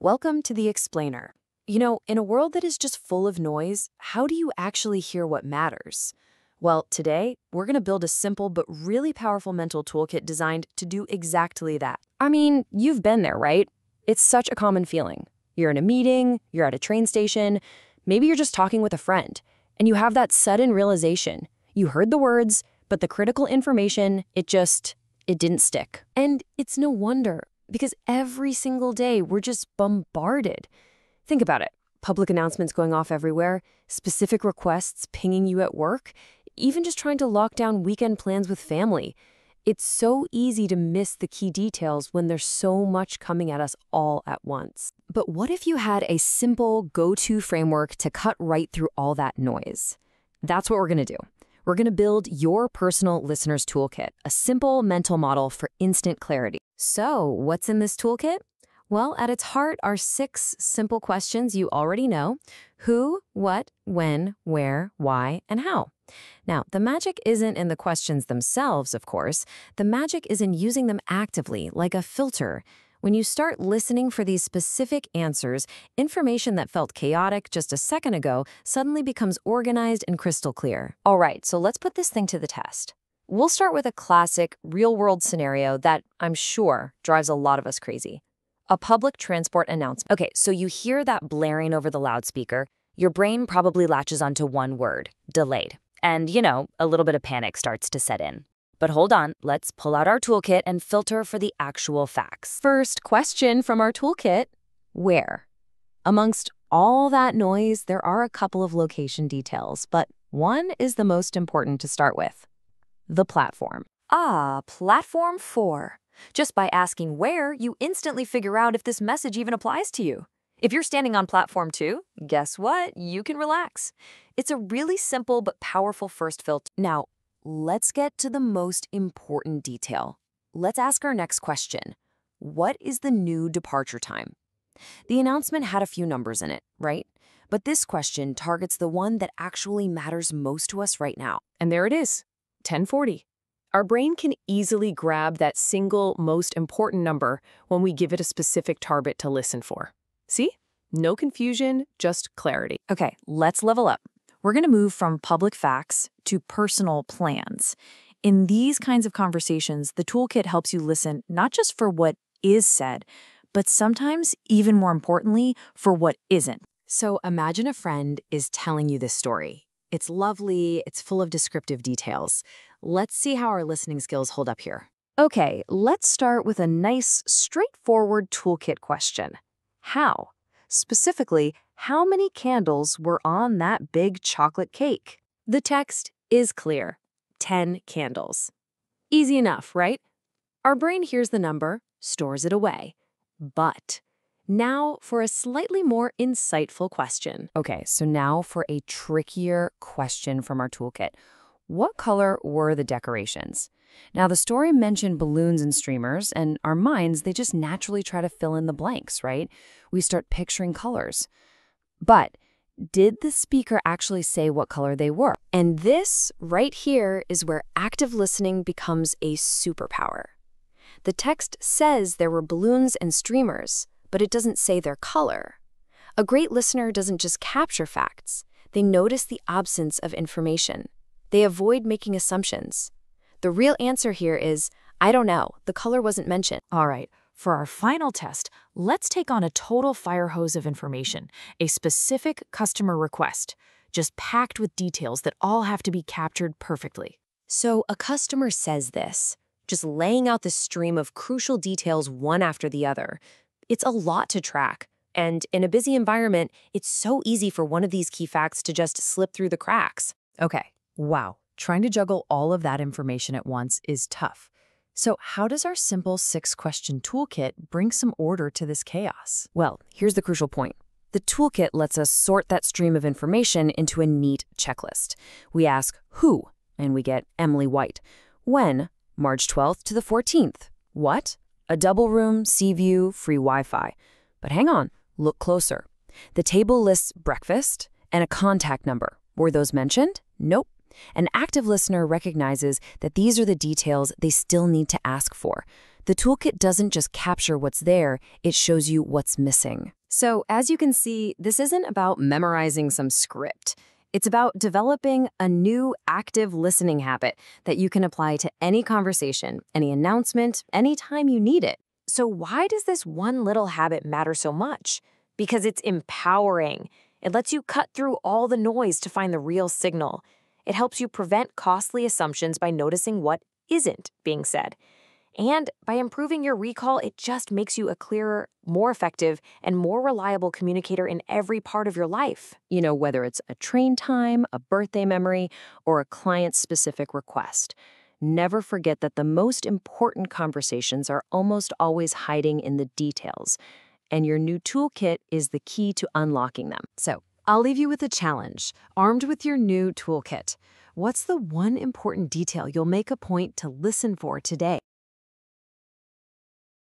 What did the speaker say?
Welcome to The Explainer. In a world that is just full of noise, how do you actually hear what matters? Well, today, we're going to build a simple but really powerful mental toolkit designed to do exactly that. I mean, you've been there, right? It's such a common feeling. You're in a meeting, you're at a train station, maybe you're just talking with a friend, and you have that sudden realization. You heard the words, but the critical information, it didn't stick. And it's no wonder, because every single day we're just bombarded. Think about it. Public announcements going off everywhere, specific requests pinging you at work, even just trying to lock down weekend plans with family. It's so easy to miss the key details when there's so much coming at us all at once. But what if you had a simple go-to framework to cut right through all that noise? That's what we're going to do. We're going to build your personal listener's toolkit, a simple mental model for instant clarity. So, what's in this toolkit? Well, at its heart are 6 simple questions you already know: who, what, when, where, why, and how. Now, the magic isn't in the questions themselves, of course. The magic is in using them actively, like a filter. When you start listening for these specific answers, information that felt chaotic just a second ago suddenly becomes organized and crystal clear. All right, so let's put this thing to the test. We'll start with a classic, real-world scenario that I'm sure drives a lot of us crazy. A public transport announcement. Okay, so you hear that blaring over the loudspeaker. Your brain probably latches onto one word: delayed. And, a little bit of panic starts to set in. But hold on, let's pull out our toolkit and filter for the actual facts. First question from our toolkit: where? Amongst all that noise, there are a couple of location details, but one is the most important to start with: the platform. Platform 4. Just by asking where, you instantly figure out if this message even applies to you. If you're standing on platform 2, guess what? You can relax. It's a really simple but powerful first filter. Now, let's get to the most important detail. Let's ask our next question. What is the new departure time? The announcement had a few numbers in it, right? But this question targets the one that actually matters most to us right now. And there it is, 10:40. Our brain can easily grab that single most important number when we give it a specific target to listen for. See? No confusion, just clarity. Okay, let's level up. We're going to move from public facts to personal plans. In these kinds of conversations, the toolkit helps you listen not just for what is said, but sometimes, even more importantly, for what isn't. So imagine a friend is telling you this story. It's lovely, it's full of descriptive details. Let's see how our listening skills hold up here. Okay, let's start with a nice, straightforward toolkit question. How? Specifically, how many candles were on that big chocolate cake? The text is clear: 10 candles. Easy enough, right? Our brain hears the number, stores it away. But now for a slightly more insightful question. Okay, so now for a trickier question from our toolkit. What color were the decorations? Now, the story mentioned balloons and streamers, and our minds, they just naturally try to fill in the blanks, right? We start picturing colors. But did the speaker actually say what color they were? And this right here is where active listening becomes a superpower. The text says there were balloons and streamers, but it doesn't say their color. A great listener doesn't just capture facts. They notice the absence of information. They avoid making assumptions. The real answer here is, I don't know, the color wasn't mentioned. All right, for our final test, let's take on a total fire hose of information, a specific customer request, just packed with details that all have to be captured perfectly. So a customer says this, just laying out the stream of crucial details one after the other. It's a lot to track. And in a busy environment, it's so easy for one of these key facts to just slip through the cracks. Okay, wow. Trying to juggle all of that information at once is tough. So how does our simple 6-question toolkit bring some order to this chaos? Well, here's the crucial point. The toolkit lets us sort that stream of information into a neat checklist. We ask who, and we get Emily White. When? March 12th to the 14th. What? A double room, sea view, free Wi-Fi. But hang on, look closer. The table lists breakfast and a contact number. Were those mentioned? Nope. An active listener recognizes that these are the details they still need to ask for. The toolkit doesn't just capture what's there, it shows you what's missing. So, as you can see, this isn't about memorizing some script. It's about developing a new active listening habit that you can apply to any conversation, any announcement, anytime you need it. So why does this one little habit matter so much? Because it's empowering. It lets you cut through all the noise to find the real signal. It helps you prevent costly assumptions by noticing what isn't being said. And by improving your recall, it just makes you a clearer, more effective, and more reliable communicator in every part of your life. You know, whether it's a train time, a birthday memory, or a client-specific request. Never forget that the most important conversations are almost always hiding in the details, and your new toolkit is the key to unlocking them. So, I'll leave you with a challenge. Armed with your new toolkit, what's the one important detail you'll make a point to listen for today?